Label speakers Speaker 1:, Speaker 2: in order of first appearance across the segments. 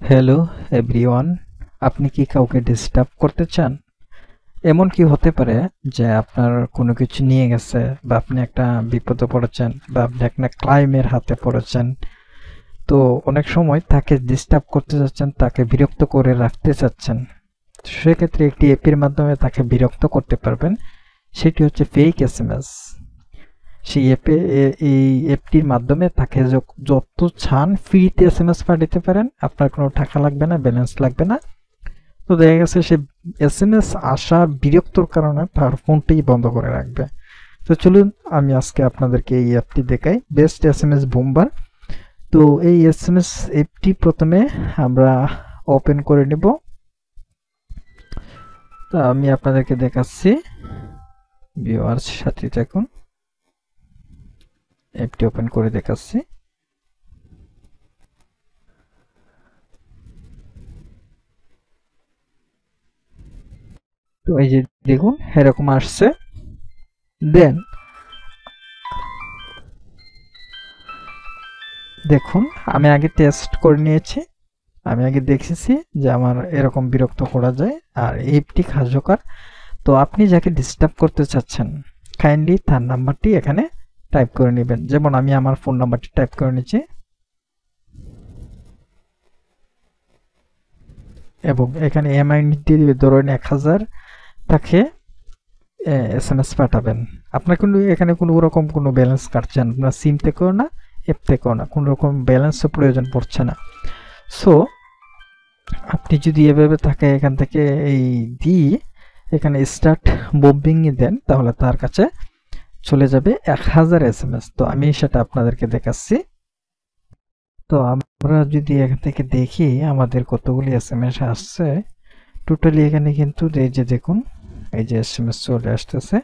Speaker 1: Hello everyone, আপনি কি কাউকে ডিস্টার্ব করতে চান? এমন কি হতে পারে যে আপনার কোনো কিছু নিয়ে গেছে, বা আপনি একটা বিপদে পড়েছেন, বা আপনি একটা ক্লায়েন্টের হাতে পড়েছেন। তো অনেক সময় তাকে ডিস্টার্ব করতে চাচ্ছেন, তাকে বিরক্ত করে রাখতে চাচ্ছেন। তো সেক্ষেত্রে একটি অ্যাপের মাধ্যমে তাকে বিরক্ত করতে পারবেন, সেটি হচ্ছে ফেক এসএমএস। সেই এই অ্যাপটির মাধ্যমে তাকে যত চান ফ্রিতে এসএমএস পাঠাতে পারেন, আপনার কোনো টাকা লাগবে না, ব্যালেন্স লাগবে না। তো দেখা গেছে সে এসএমএস আসা বিরক্তর কারণে তার ফোনটাই বন্ধ করে রাখবে। তো চলুন আমি আজকে আপনাদেরকে এই অ্যাপটি দেখাই, বেস্ট এসএমএস বুমবার। তো এই এসএমএস অ্যাপটি প্রথমে আমরা ওপেন করে নেব। তো আমি আপনাদেরকে দেখাচ্ছি, ভিউয়ার্স সাথে থাকুন, অ্যাপটি ওপেন করে দেখাচ্ছি। তো এই যে দেখুন এরকম আসছে। দেন দেখুন আমি আগে টেস্ট করে নিয়েছি, আমি আগে দেখেছি যে আমার এরকম বিরক্ত করা যায় আর অ্যাপটি কার্যকর। তো আপনি যাকে ডিস্টার্ব করতে চাচ্ছেন কাইন্ডলি তার নাম্বারটি এখানে টাইপ করে নেবেন। যেমন আমি আমার ফোন নাম্বারটি টাইপ করে নিচ্ছি এবং এখানে এমআইডি ধরেন 1000, তাকে এসএমএস পাঠাবেন। আপনার কিন্তু এখানে কোনো রকম কোনো ব্যালেন্স কাটছেন না, সিম থেকেও না, অ্যাপ থেকেও না, কোনো রকম ব্যালেন্সও প্রয়োজন পড়ছে না। সো আপনি যদি এভাবে তাকে এখান থেকে এই দিয়ে এখানে স্টার্ট বম্বিং এ দেন, তাহলে তার কাছে চলে যাবে 1000 এসএমএস। তো আমি সেটা আপনাদেরকে দেখাচ্ছি। তো আমরা যদি এখান থেকে দেখি আমাদের কতগুলি এসএমএস আসছে টোটালি, এখানে কিন্তু এই যে দেখুন এই যে এসএমএস চলে আসতেছে,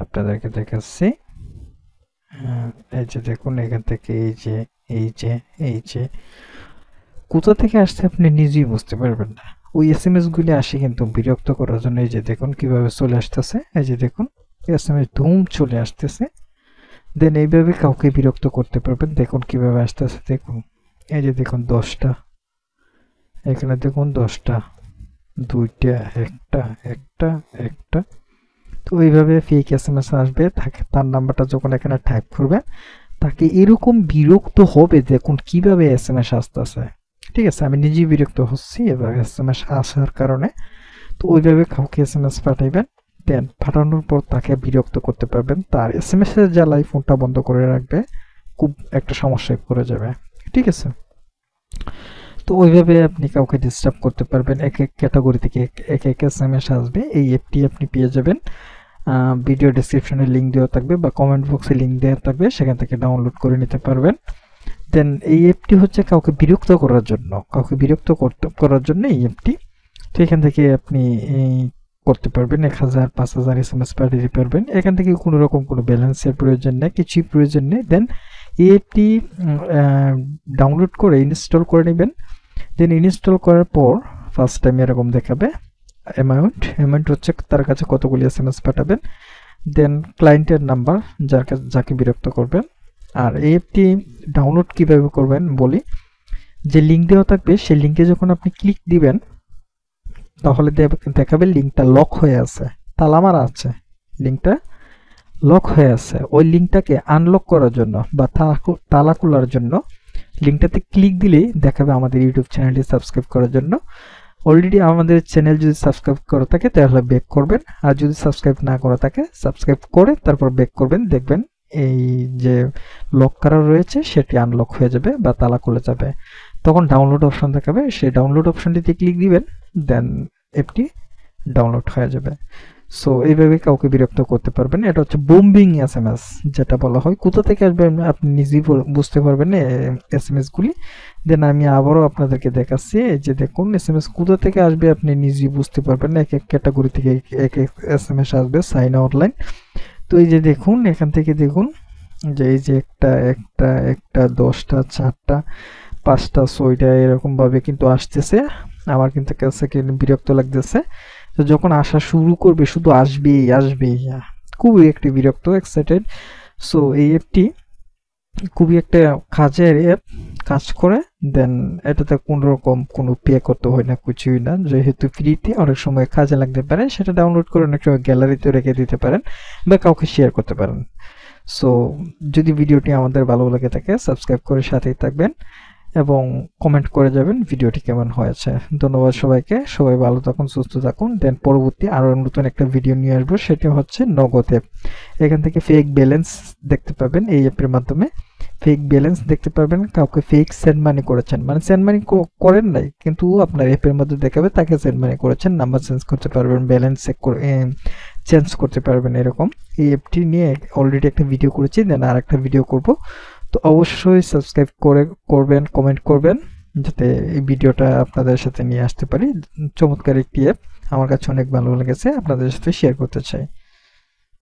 Speaker 1: আপনাদেরকে দেখাচ্ছি। এই যে দেখুন এখান থেকে এই যে কোথা থেকে আসছে আপনি নিজেই বুঝতে পারবেন না। ওই এসএমএস গুলি আসে কিন্তু বিরক্ত করার জন্য। এই যে দেখুন কিভাবে চলে আসতেছে, এই যে দেখুন এসএমএস ধুম চলে আসতেছে। দেন এইভাবে কাউকে বিরক্ত করতে পারবেন। দেখুন কিভাবে আসতেছে, দেখুন এই যে দেখুন 10টা, এখানে দেখুন 10টা, 2টা, একটা একটা একটা। তো এইভাবে ফেক এসএমএস আসবে, তার নাম্বারটা যখন এখানে টাইপ করবেন তাকে এরকম বিরক্ত হবে। দেখুন কিভাবে এসএমএস আসতেছে, ঠিক আছে? আমি নিজেই বিরক্ত হচ্ছি এভাবে এসএমএস আসার কারণে। তো ওইভাবে কাউকে এসএমএস পাঠাইবেন, দেন পাঠানোর পর তাকে বিরক্ত করতে পারবেন। তার এসএমএস এর জ্বালায় ফোনটা বন্ধ করে রাখবে, খুব একটা সমস্যায় পড়ে যাবে, ঠিক আছে? তো ওইভাবে আপনি কাউকে ডিস্টার্ব করতে পারবেন। এক এক ক্যাটাগরি থেকে এক এক এসএমএস আসবে। এই অ্যাপটি আপনি পেয়ে যাবেন, ভিডিও ডেসক্রিপশনে লিঙ্ক দেওয়া থাকবে বা কমেন্ট বক্সে লিঙ্ক দেওয়া থাকবে, সেখান থেকে ডাউনলোড করে নিতে পারবেন। দেন এই অ্যাপটি হচ্ছে কাউকে বিরক্ত করার জন্য, করার জন্য এই অ্যাপটি। তো এখান থেকে আপনি করতে পারবেন 1000 5000 এসএমএস পাঠিয়ে পারবেন। এখান থেকে কোনো রকম কোনো ব্যালেন্সের প্রয়োজন নেই, কিছুই প্রয়োজন নেই। দেন এই অ্যাপটি ডাউনলোড করে ইনস্টল করে নেবেন। দেন ইনস্টল করার পর ফার্স্ট টাইম এরকম দেখাবে অ্যামাউন্ট হচ্ছে তার কাছে কতগুলি এসএমএস পাঠাবেন, দেন ক্লায়েন্টের নাম্বার যাকে বিরক্ত করবেন। আর এই অ্যাপটি ডাউনলোড কিভাবে করবেন বলি, যে লিঙ্ক দেওয়া থাকবে সেই লিঙ্কে যখন আপনি ক্লিক দিবেন তাহলে দেখাবে লিঙ্কটা লক হয়ে আছে, তালা মারা আছে, লিঙ্কটা লক হয়ে আছে। ওই লিঙ্কটাকে আনলক করার জন্য বা তালা খোলার জন্য লিঙ্কটাতে ক্লিক দিলেই দেখাবে আমাদের ইউটিউব চ্যানেলটি সাবস্ক্রাইব করার জন্য। অলরেডি আমাদের চ্যানেল যদি সাবস্ক্রাইব করা থাকে তাহলে ব্যাক করবেন, আর যদি সাবস্ক্রাইব না করা থাকে সাবস্ক্রাইব করে তারপর ব্যাক করবেন। দেখবেন এই যে লক করা রয়েছে সেটি আনলক হয়ে যাবে বা তালা খুলে যাবে। তখন ডাউনলোড অপশন দেখাবে, সেই ডাউনলোড অপশনটিতে ক্লিক দিবেন, দেন অ্যাপটি ডাউনলোড হয়ে যাবে। সো এইভাবে কাউকে বিরক্ত করতে পারবেন। এটা হচ্ছে বোম্বিং এসএমএস যেটা বলা হয়। কোথা থেকে আসবে আপনি নিজেই বুঝতে পারবেন এসএমএস গুলি। দেন আমি আবারও আপনাদেরকে দেখাচ্ছি, এই যে দেখুন এসএমএস কোথা থেকে আসবে আপনি নিজেই বুঝতে পারবেন। এক এক ক্যাটাগরি থেকে এক এক এসএমএস আসবে, সাইন আউটলাইন। তো এই যে দেখুন এখান থেকে দেখুন যে এই যে একটা একটা একটা 10টা 4টা 5টা 6টা এরকম ভাবে কিন্তু আসতেছে। আমার কিন্তু কাছে বিরক্ত লাগতেছে। তো যখন আসা শুরু করবে শুধু আসবেই আসবেই, খুবই একটি বিরক্ত, এক্সাইটেড। সো এই অ্যাপটি খুবই একটা কাজের অ্যাপ, কাজ করে, দেন এটাতে কোনো রকম কোনো পে করতে হয় না, কিছুই না, যেহেতু ফ্রিতে অনেক সময় কাজে লাগতে পারে। সেটা ডাউনলোড করে অনেক সময় গ্যালারিতে রেখে দিতে পারেন বা কাউকে শেয়ার করতে পারেন। সো যদি ভিডিওটি আমাদের ভালো লেগে থাকে সাবস্ক্রাইব করে সাথেই থাকবেন এবং কমেন্ট করে যাবেন ভিডিওটি কেমন হয়েছে। ধন্যবাদ সবাইকে, সবাই ভালো থাকুন, সুস্থ থাকুন। দেন পরবর্তী আরও নতুন একটা ভিডিও নিয়ে আসবো, সেটি হচ্ছে নগদ অ্যাপ। এখান থেকে ফেক ব্যালেন্স দেখতে পাবেন, এই অ্যাপের মাধ্যমে ফেক ব্যালেন্স দেখতে পারবেন। কাউকে ফেক সেন্ড মানি করেছেন, মানে সেন্ড মানি করেন নাই কিন্তু আপনার অ্যাপের মধ্যে দেখাবে তাকে সেন্ড মানি করেছেন, নাম্বার চেঞ্জ করতে পারবেন, ব্যালেন্স চেঞ্জ করতে পারবেন। এরকম এই অ্যাপটি নিয়ে অলরেডি একটা ভিডিও করেছি, দেন আর একটা ভিডিও করব। তো অবশ্যই সাবস্ক্রাইব করবেন, কমেন্ট করবেন, যাতে এই ভিডিওটা আপনাদের সাথে নিয়ে আসতে পারি। চমৎকার একটি অ্যাপ, আমার কাছে অনেক ভালো লেগেছে, আপনাদের সাথে শেয়ার করতে চাই।